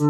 Hey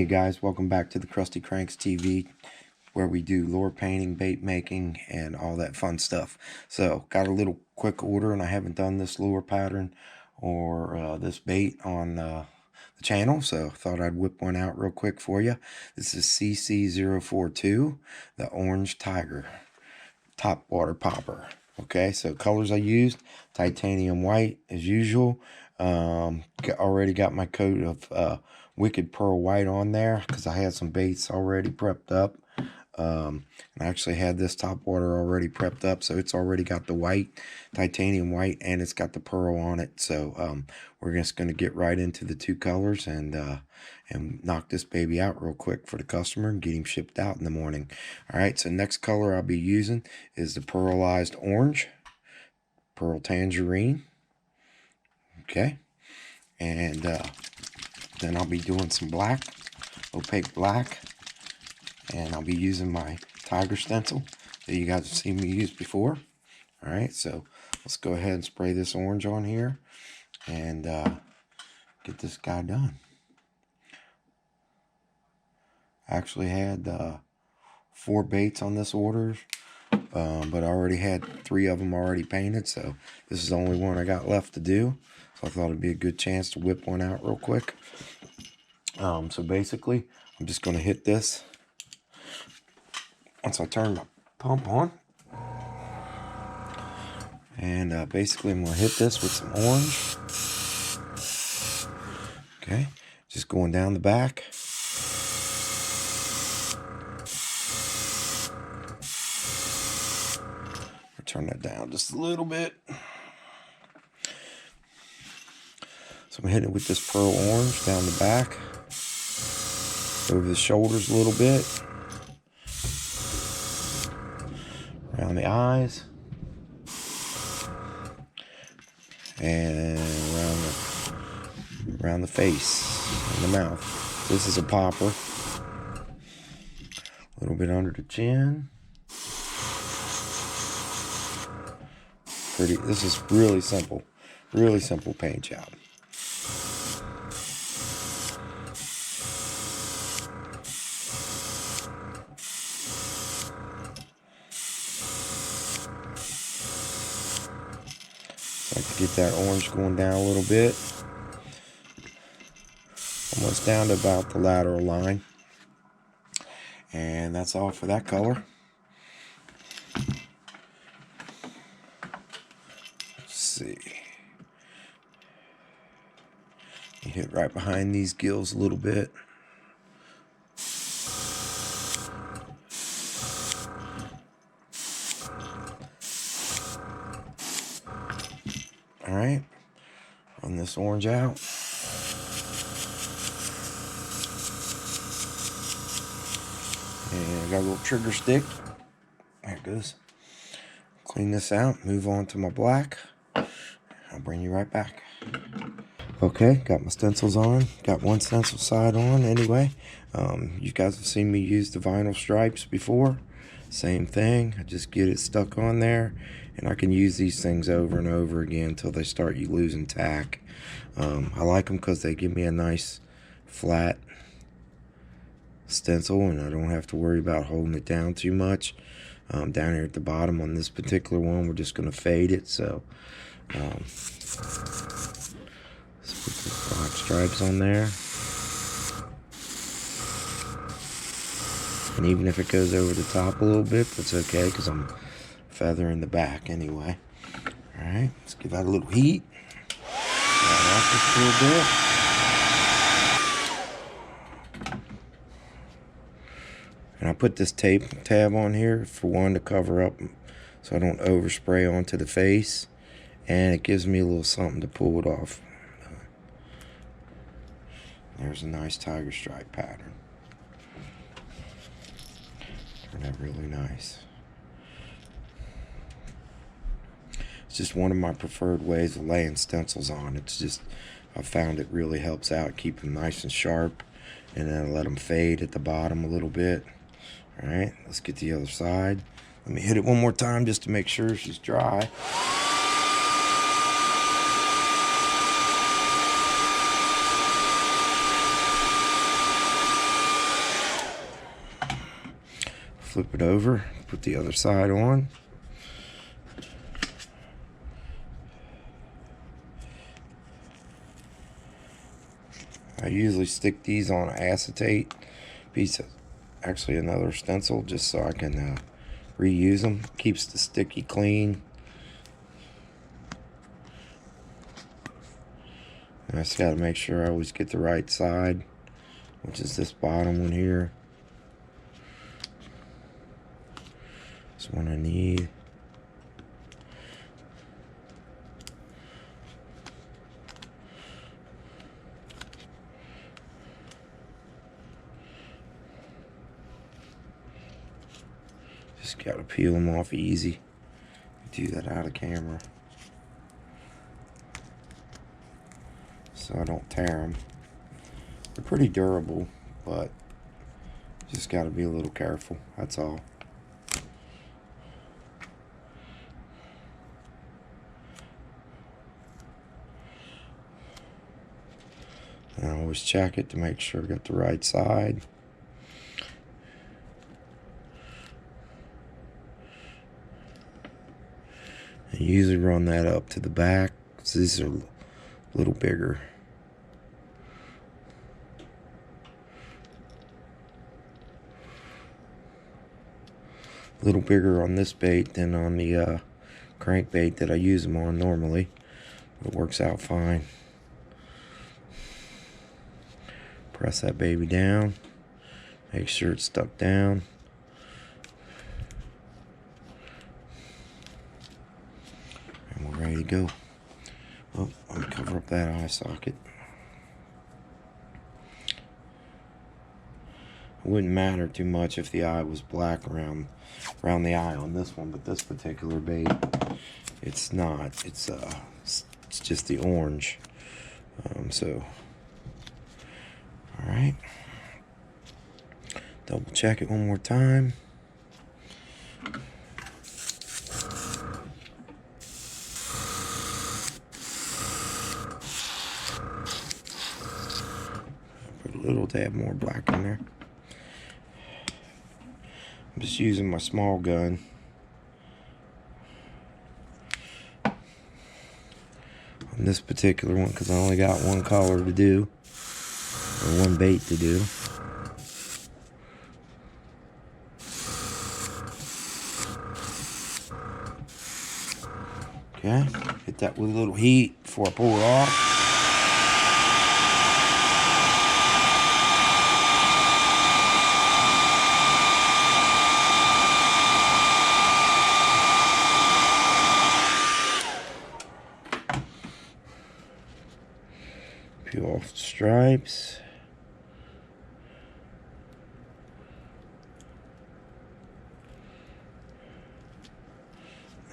guys, welcome back to the Crusty Cranks TV, where we do lure painting, bait making, and all that fun stuff. So, got a little quick order, and I haven't done this lure pattern or this bait on the channel, so thought I'd whip one out real quick for you. This is CC042, the Orange Tiger Topwater Popper. Okay, so colors I used, titanium white as usual. Already got my coat of Wicked Pearl White on there because I had some baits already prepped up. And I actually had this Topwater already prepped up, so it's already got the white, titanium white, and it's got the pearl on it. So we're just going to get right into the two colors and knock this baby out real quick for the customer and get him shipped out in the morning. All right, so next color I'll be using is the pearlized orange, pearl tangerine. Okay, and then I'll be doing some black, opaque black, and I'll be using my tiger stencil that you guys have seen me use before. All right, so let's go ahead and spray this orange on here and get this guy done. I actually had 4 baits on this order, but I already had 3 of them already painted, so this is the only one I got left to do. So I thought it'd be a good chance to whip one out real quick. So basically, I'm just going to hit this once I turn my pump on. And basically, I'm going to hit this with some orange. Okay, just going down the back. Turn that down just a little bit. So I'm hitting it with this pearl orange down the back, over the shoulders a little bit, around the eyes, and around the face and the mouth. This is a popper. A little bit under the chin. This is really simple paint job. Like to get that orange going down a little bit, almost down to about the lateral line, and that's all for that color. See, you hit right behind these gills a little bit. All right, run this orange out. And I got a little trigger stick. There it goes. Clean this out, move on to my black. I'll bring you right back. Okay, got my stencils on. Got one stencil side on anyway. You guys have seen me use the vinyl stripes before. Same thing. I just get it stuck on there, and I can use these things over and over again until they start losing tack. I like them because they give me a nice flat stencil, and I don't have to worry about holding it down too much. Down here at the bottom on this particular one, we're just going to fade it. So let's put the black stripes on there. And even if it goes over the top a little bit, that's okay because I'm feathering the back anyway. Alright, let's give that a little heat. That off just a little bit. And I put this tape tab on here for one to cover up so I don't overspray onto the face, and it gives me a little something to pull it off. There's a nice tiger stripe pattern. Turned out really nice. It's just one of my preferred ways of laying stencils on. It's just, I found it really helps out, keep them nice and sharp, and then let them fade at the bottom a little bit. Alright, let's get the other side. Let me hit it one more time just to make sure she's dry. Flip it over, put the other side on. I usually stick these on acetate piece of, actually another stencil, just so I can reuse them. Keeps the sticky clean. And I just got to make sure I always get the right side, which is this bottom one here. This one I need. Just gotta peel them off easy. Do that out of camera, so I don't tear them. They're pretty durable, but just gotta be a little careful, that's all. And I always check it to make sure I got the right side. I usually run that up to the back, because these are a little bigger. A little bigger on this bait than on the crankbait that I use them on normally. It works out fine. Press that baby down. Make sure it's stuck down. And we're ready to go. Oh, let me cover up that eye socket. It wouldn't matter too much if the eye was black around the eye on this one, but this particular bait, it's not. It's just the orange. So, all right. Double check it one more time. Put a little dab more black in there. I'm just using my small gun. On this particular one, because I only got one color to do, or one bait to do. Okay, hit that with a little heat before I pull it off. Peel off the stripes.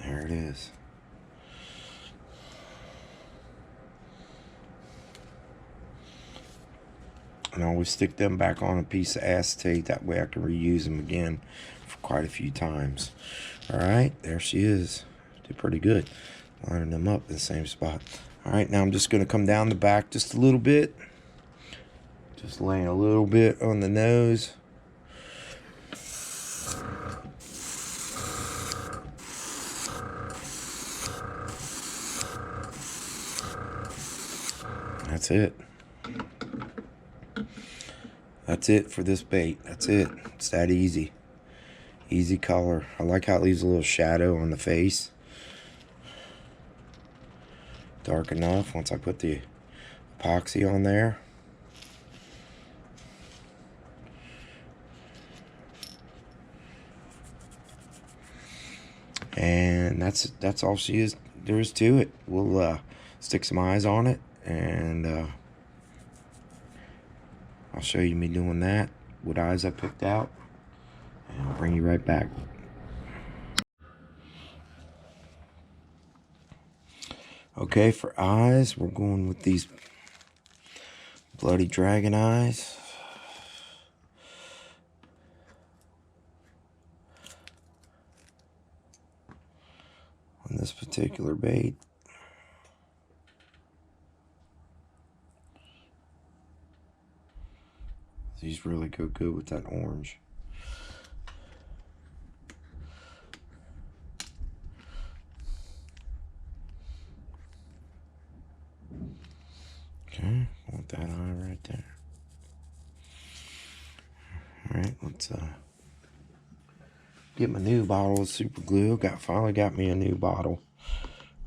There it is. And I always stick them back on a piece of acetate, that way I can reuse them again for quite a few times. Alright, there she is. Did pretty good. Lining them up in the same spot. Alright, now I'm just going to come down the back just a little bit. Just laying a little bit on the nose. That's it. That's it for this bait. That's it. It's that easy. Easy color. I like how it leaves a little shadow on the face. Dark enough once I put the epoxy on there. And that's all there is to it. We'll stick some eyes on it, and I'll show you me doing that. What eyes I picked out. And I'll bring you right back. Okay, for eyes, we're going with these bloody dragon eyes. On this particular bait. These really go good with that orange. Okay, want that eye right there. Alright, let's get my new bottle of super glue. Finally got me a new bottle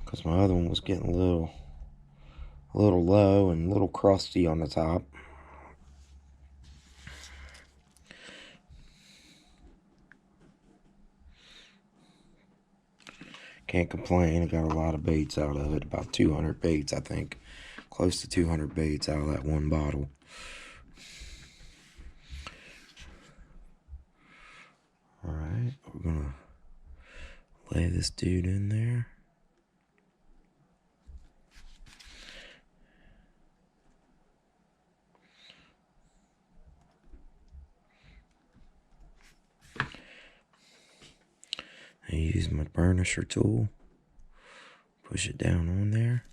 because my other one was getting a little low and a little crusty on the top. Can't complain. I got a lot of baits out of it. About 200 baits, I think. Close to 200 baits out of that one bottle. Alright, we're gonna lay this dude in there. I use my burnisher tool. Push it down on there.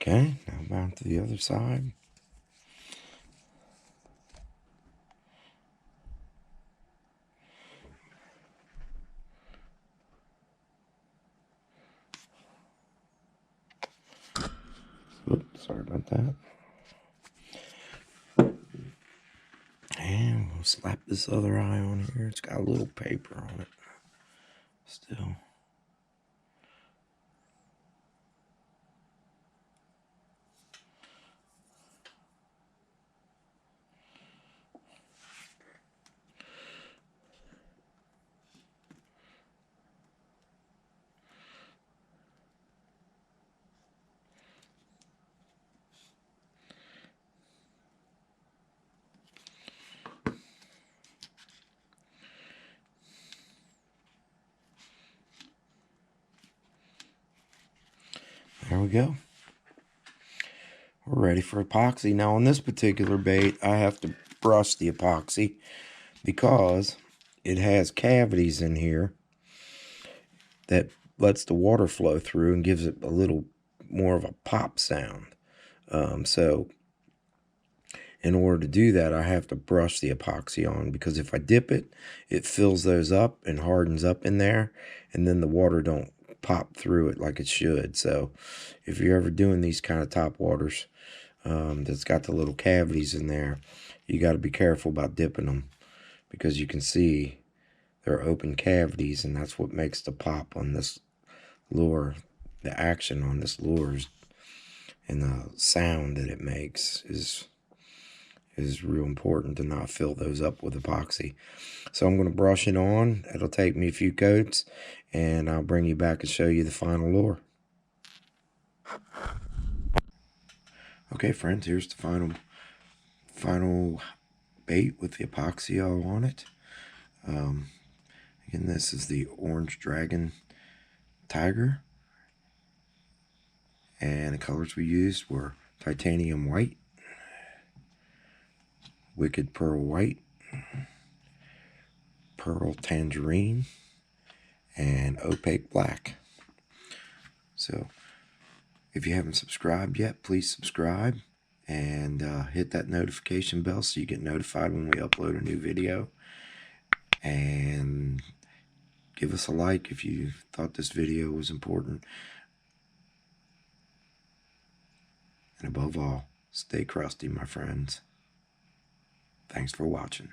Okay, now back to the other side. Oops, sorry about that. And we'll slap this other eye on here. It's got a little paper on it still. There we go. We're ready for epoxy. Now on this particular bait, I have to brush the epoxy because it has cavities in here that lets the water flow through and gives it a little more of a pop sound. So in order to do that, I have to brush the epoxy on, because if I dip it, it fills those up and hardens up in there, and then the water don't pop through it like it should. So if you're ever doing these kind of top waters that's got the little cavities in there, you got to be careful about dipping them, because you can see there are open cavities, and that's what makes the pop on this lure. The action on this lure and the sound that it makes is real important to not fill those up with epoxy. So I'm going to brush it on. It'll take me a few coats, and I'll bring you back and show you the final lure. Okay, friends, here's the final bait with the epoxy all on it. Again, this is the orange dragon tiger, and the colors we used were titanium white, wicked pearl white, pearl tangerine, and opaque black. So If you haven't subscribed yet, please subscribe and hit that notification bell so you get notified when we upload a new video. And give us a like if you thought this video was important. And above all, stay crusty, my friends. Thanks for watching.